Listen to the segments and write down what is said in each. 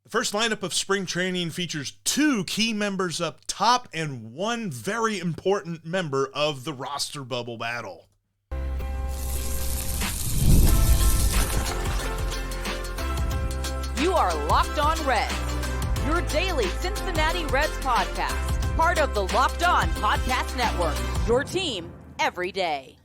The first lineup of spring training features 2 key members up top and 1 very important member of the roster bubble battle. You are Locked On Reds, your daily Cincinnati Reds podcast, part of the Locked On Podcast Network, your team every day.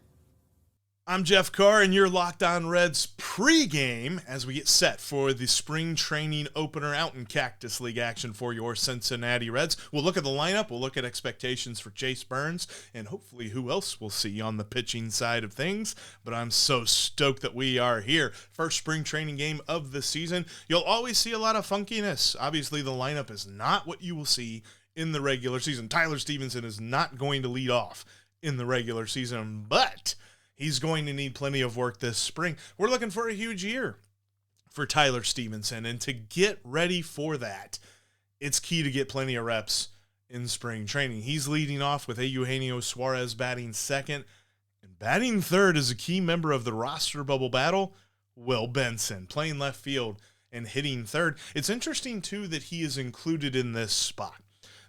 I'm Jeff Carr, and you're Locked On Reds pregame as we get set for the spring training opener out in Cactus League action for your Cincinnati Reds. We'll look at the lineup, we'll look at expectations for Chase Burns, and hopefully who else we'll see on the pitching side of things. But I'm so stoked that we are here. First spring training game of the season. You'll always see a lot of funkiness. Obviously, the lineup is not what you will see in the regular season. Tyler Stephenson is not going to lead off in the regular season, but he's going to need plenty of work this spring. We're looking for a huge year for Tyler Stephenson, and to get ready for that, it's key to get plenty of reps in spring training. He's leading off with Eugenio Suárez batting second, and batting third is a key member of the roster bubble battle, Will Benson, playing left field and hitting third. It's interesting, too, that he is included in this spot.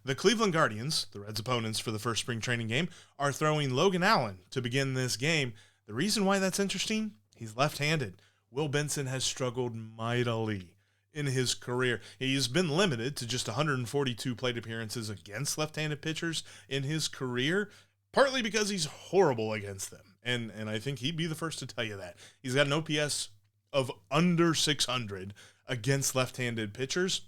The Cleveland Guardians, the Reds' opponents for the first spring training game, are throwing Logan Allen to begin this game. The reason why that's interesting, he's left-handed. Will Benson has struggled mightily in his career. He's been limited to just 142 plate appearances against left-handed pitchers in his career, partly because he's horrible against them. And I think he'd be the first to tell you that. He's got an OPS of under 600 against left-handed pitchers,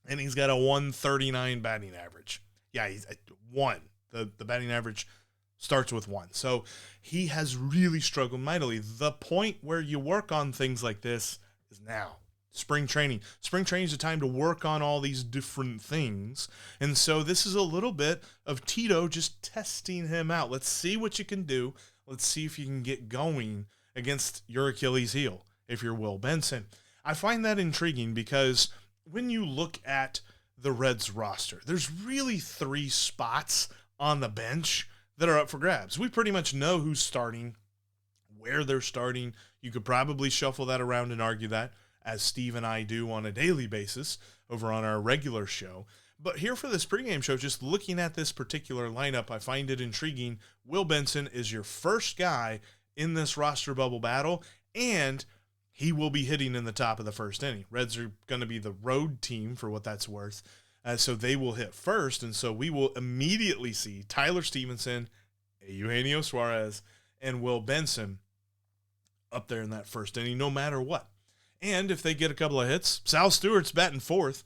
and he's got a 139 batting average. Yeah, he's at 1. The batting average starts with 1. So he has really struggled mightily. The point where you work on things like this is now. Spring training. Spring training is a time to work on all these different things. And so this is a little bit of Tito just testing him out. Let's see what you can do. Let's see if you can get going against your Achilles heel if you're Will Benson. I find that intriguing because when you look at the Reds roster, there's really 3 spots on the bench that are up for grabs. We pretty much know who's starting, where they're starting. You could probably shuffle that around and argue that, as Steve and I do on a daily basis over on our regular show. But here for this pregame show, just looking at this particular lineup, I find it intriguing. Will Benson is your first guy in this roster bubble battle, and he will be hitting in the top of the first inning. Reds are going to be the road team for what that's worth. So they will hit first, and so we will immediately see Tyler Stephenson, Eugenio Suárez, and Will Benson up there in that first inning, no matter what. And if they get a couple of hits, Sal Stewart's batting fourth,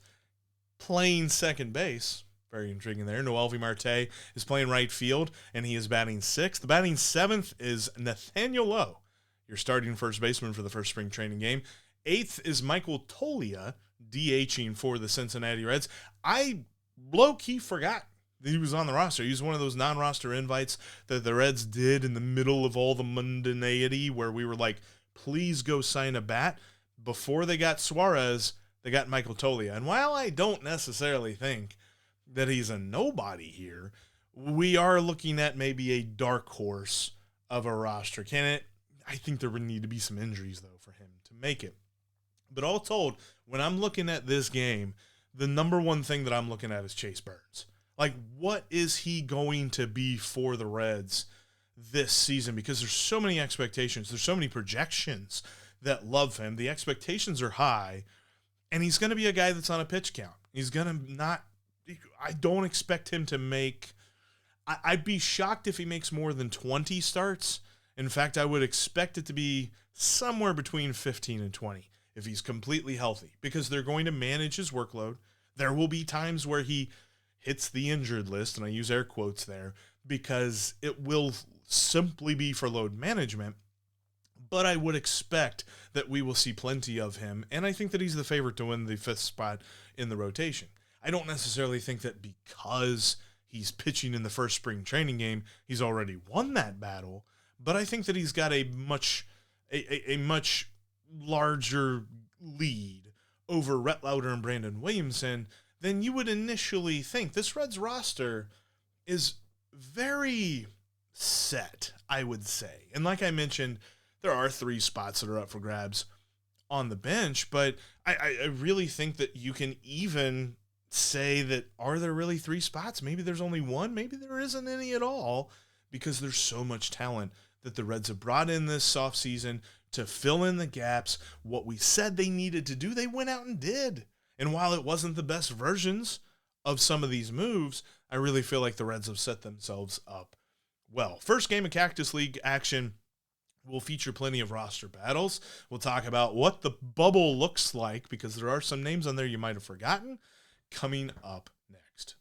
playing second base. Very intriguing there. Noelvi Marte is playing right field, and he is batting sixth. The batting seventh is Nathaniel Lowe, your starting first baseman for the first spring training game. Eighth is Michael Toglia, DHing for the Cincinnati Reds. I low-key forgot that he was on the roster. He was one of those non-roster invites that the Reds did in the middle of all the mundanity where we were like, please go sign a bat. Before they got Suárez, they got Michael Toglia. And while I don't necessarily think that he's a nobody here, we are looking at maybe a dark horse of a roster candidate. I think there would need to be some injuries, though, for him to make it. But all told, when I'm looking at this game, the number one thing that I'm looking at is Chase Burns. Like, what is he going to be for the Reds this season? Because there's so many expectations. There's so many projections that love him. The expectations are high, and he's going to be a guy that's on a pitch count. He's going to not – I don't expect him to make – I'd be shocked if he makes more than 20 starts. In fact, I would expect it to be somewhere between 15 and 20 if he's completely healthy, because they're going to manage his workload. There will be times where he hits the injured list, and I use air quotes there, because it will simply be for load management. But I would expect that we will see plenty of him, and I think that he's the favorite to win the 5th spot in the rotation. I don't necessarily think that because he's pitching in the first spring training game, he's already won that battle, but I think that he's got a much larger lead over Rhett Lauder and Brandon Williamson than you would initially think. This Reds roster is very set, I would say. And like I mentioned, there are 3 spots that are up for grabs on the bench, but I really think that you can even say that, are there really 3 spots? Maybe there's only one. Maybe there isn't any at all, because there's so much talent that the Reds have brought in this offseason to fill in the gaps. What we said they needed to do, they went out and did. And while it wasn't the best versions of some of these moves, I really feel like the Reds have set themselves up well. First game of Cactus League action will feature plenty of roster battles. We'll talk about what the bubble looks like, because there are some names on there you might have forgotten, coming up next.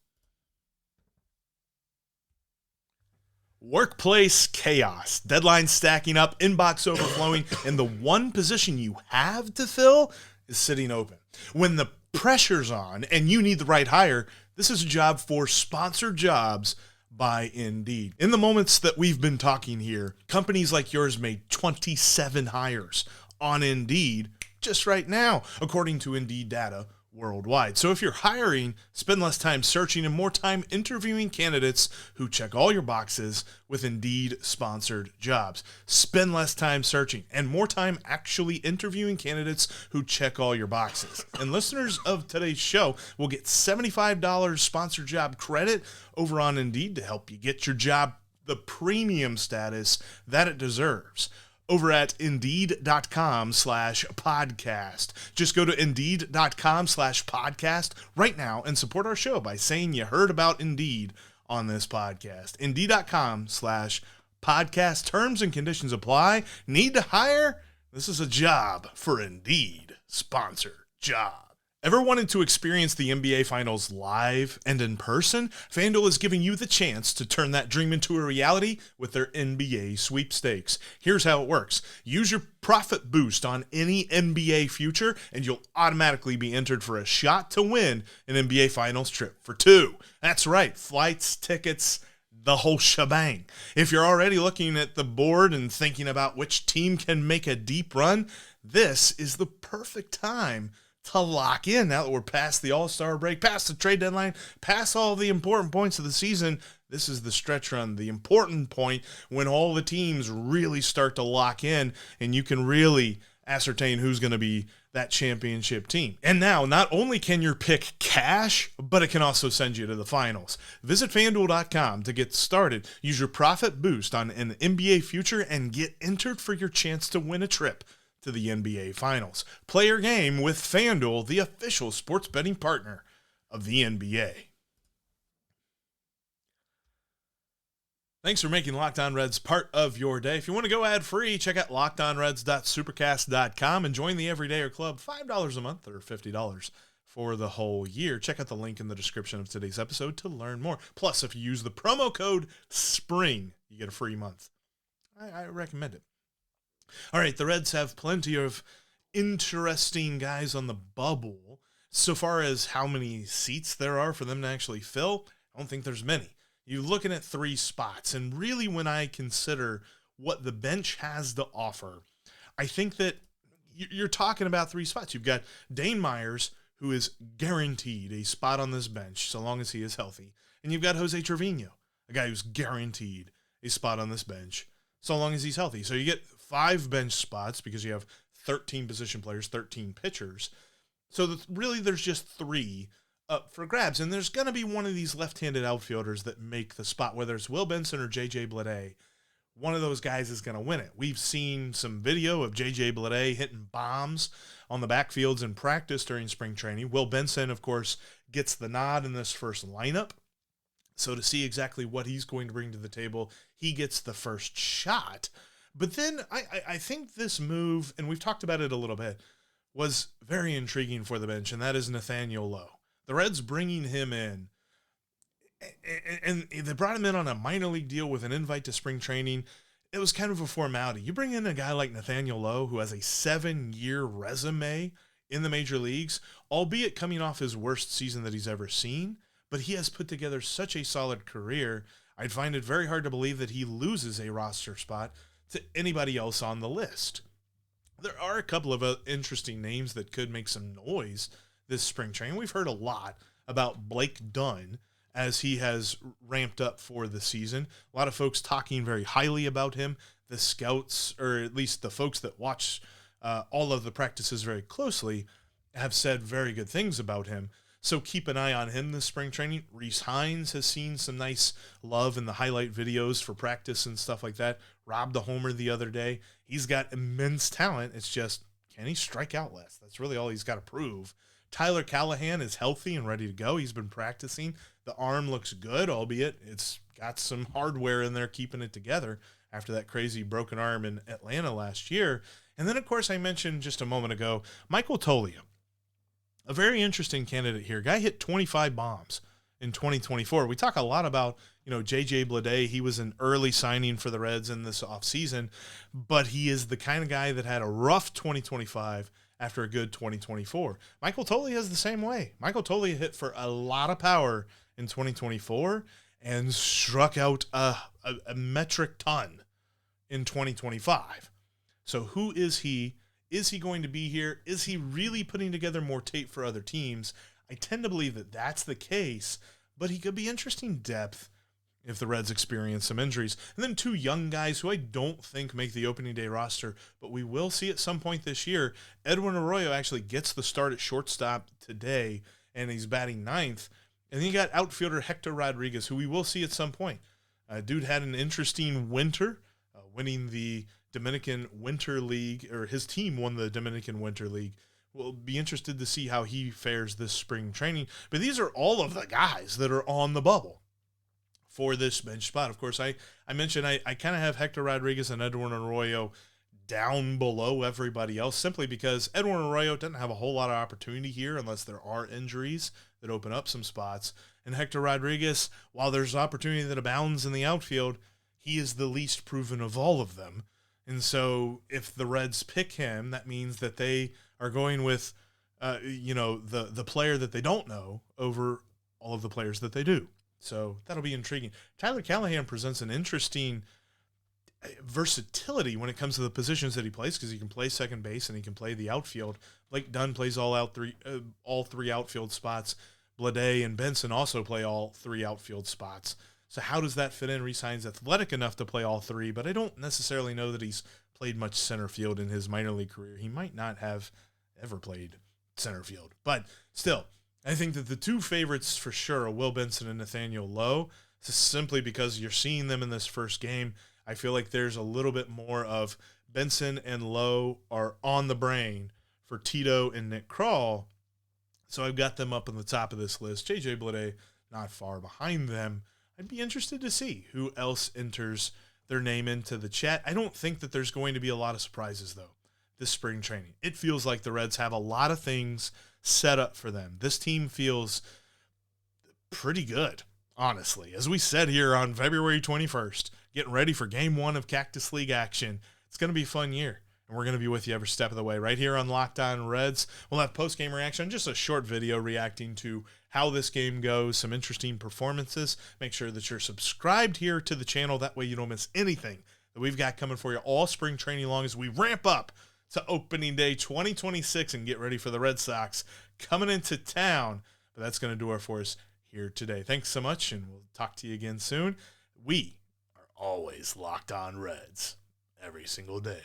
Workplace chaos, deadline stacking up, inbox overflowing, and the one position you have to fill is sitting open. When the pressure's on and you need the right hire, this is a job for Sponsored Jobs by Indeed. In the moments that we've been talking here, companies like yours made 27 hires on Indeed just right now, according to Indeed data worldwide. So if you're hiring, spend less time searching and more time interviewing candidates who check all your boxes with Indeed Sponsored Jobs. Spend less time searching and more time actually interviewing candidates who check all your boxes. And listeners of today's show will get $75 sponsored job credit over on Indeed to help you get your job the premium status that it deserves over at Indeed.com/podcast. Just go to Indeed.com/podcast right now and support our show by saying you heard about Indeed on this podcast. Indeed.com/podcast. Terms and conditions apply. Need to hire? This is a job for Indeed. Sponsored job. Ever wanted to experience the NBA Finals live and in person? FanDuel is giving you the chance to turn that dream into a reality with their NBA sweepstakes. Here's how it works. Use your profit boost on any NBA future, and you'll automatically be entered for a shot to win an NBA Finals trip for 2. That's right, flights, tickets, the whole shebang. If you're already looking at the board and thinking about which team can make a deep run, this is the perfect time to lock in. Now that we're past the All-Star break, past the trade deadline, past all the important points of the season, this is the stretch run, the important point when all the teams really start to lock in and you can really ascertain who's going to be that championship team. And now, not only can your pick cash, but it can also send you to the finals. Visit FanDuel.com to get started. Use your profit boost on an NBA future and get entered for your chance to win a trip to the NBA Finals. Play your game with FanDuel, the official sports betting partner of the NBA. Thanks for making Locked On Reds part of your day. If you want to go ad-free, check out lockedonreds.supercast.com and join the Everydayer Club, $5 a month or $50 for the whole year. Check out the link in the description of today's episode to learn more. Plus, if you use the promo code SPRING, you get a free month. I recommend it. All right, the Reds have plenty of interesting guys on the bubble. So far as how many seats there are for them to actually fill, I don't think there's many. You're looking at 3 spots, and really when I consider what the bench has to offer, I think that you're talking about 3 spots. You've got Dane Myers, who is guaranteed a spot on this bench so long as he is healthy, and you've got Jose Trevino, a guy who's guaranteed a spot on this bench so long as he's healthy. So you get 5 bench spots because you have 13 position players, 13 pitchers. So really there's just 3 up for grabs. And there's going to be one of these left-handed outfielders that make the spot, whether it's Will Benson or JJ Bleday. One of those guys is going to win it. We've seen some video of JJ Bleday hitting bombs on the backfields in practice during spring training. Will Benson, of course, gets the nod in this first lineup. So to see exactly what he's going to bring to the table, he gets the first shot. But then I think this move, and we've talked about it a little bit, was very intriguing for the bench, and that is Nathaniel Lowe. The Reds bringing him in, and they brought him in on a minor league deal with an invite to spring training. It was kind of a formality. You bring in a guy like Nathaniel Lowe, who has a 7-year resume in the major leagues, albeit coming off his worst season that he's ever seen, but he has put together such a solid career. I'd find it very hard to believe that he loses a roster spot to anybody else on the list. There are a couple of interesting names that could make some noise this spring training. We've heard a lot about Blake Dunn as he has ramped up for the season. A lot of folks talking very highly about him. The scouts, or at least the folks that watch all of the practices very closely, have said very good things about him. So keep an eye on him this spring training. Rece Hinds has seen some nice love in the highlight videos for practice and stuff like that. Robbed a homer the other day. He's got immense talent. It's just, can he strike out less? That's really all he's got to prove. Tyler Callahan is healthy and ready to go. He's been practicing. The arm looks good, albeit it's got some hardware in there keeping it together after that crazy broken arm in Atlanta last year. And then, of course, I mentioned just a moment ago, Michael Toglia. A very interesting candidate here. Guy hit 25 bombs in 2024. We talk a lot about, JJ Bleday. He was an early signing for the Reds in this offseason, but he is the kind of guy that had a rough 2025 after a good 2024. Michael Toglia is the same way. Michael Toglia hit for a lot of power in 2024 and struck out a metric ton in 2025. So who is he? Is he going to be here? Is he really putting together more tape for other teams? I tend to believe that that's the case, but he could be interesting depth if the Reds experience some injuries. And then two young guys who I don't think make the opening day roster, but we will see at some point this year. Edwin Arroyo actually gets the start at shortstop today, and he's batting ninth. And then you got outfielder Hector Rodriguez, who we will see at some point. Dude had an interesting winter, winning the Dominican Winter League, or his team won the Dominican Winter League. We'll be interested to see how he fares this spring training. But these are all of the guys that are on the bubble for this bench spot. Of course, I mentioned I kind of have Hector Rodriguez and Edwin Arroyo down below everybody else, simply because Edwin Arroyo doesn't have a whole lot of opportunity here unless there are injuries that open up some spots. And Hector Rodriguez, while there's opportunity that abounds in the outfield, he is the least proven of all of them. And so if the Reds pick him, that means that they are going with, the player that they don't know over all of the players that they do. So that'll be intriguing. Tyler Callahan presents an interesting versatility when it comes to the positions that he plays, because he can play second base and he can play the outfield. Blake Dunn plays all three outfield spots. Bleday and Benson also play all three outfield spots. So how does that fit in? Rece Hinds athletic enough to play all three, but I don't necessarily know that he's played much center field in his minor league career. He might not have ever played center field. But still, I think that the two favorites for sure are Will Benson and Nathaniel Lowe, simply because you're seeing them in this first game. I feel like there's a little bit more of Benson and Lowe are on the brain for Tito and Nick Krall. So I've got them up on the top of this list. JJ Bleday not far behind them. I'd be interested to see who else enters their name into the chat. I don't think that there's going to be a lot of surprises, though, this spring training. It feels like the Reds have a lot of things set up for them. This team feels pretty good, honestly. As we said here on February 21st, getting ready for Game 1 of Cactus League action. It's going to be a fun year, and we're going to be with you every step of the way right here on Locked On Reds. We'll have post-game reaction, just a short video reacting to how this game goes, some interesting performances. Make sure that you're subscribed here to the channel. That way you don't miss anything that we've got coming for you all spring training long as we ramp up to opening day 2026 and get ready for the Red Sox coming into town. But that's going to do it for us here today. Thanks so much, and we'll talk to you again soon. We are always Locked On Reds every single day.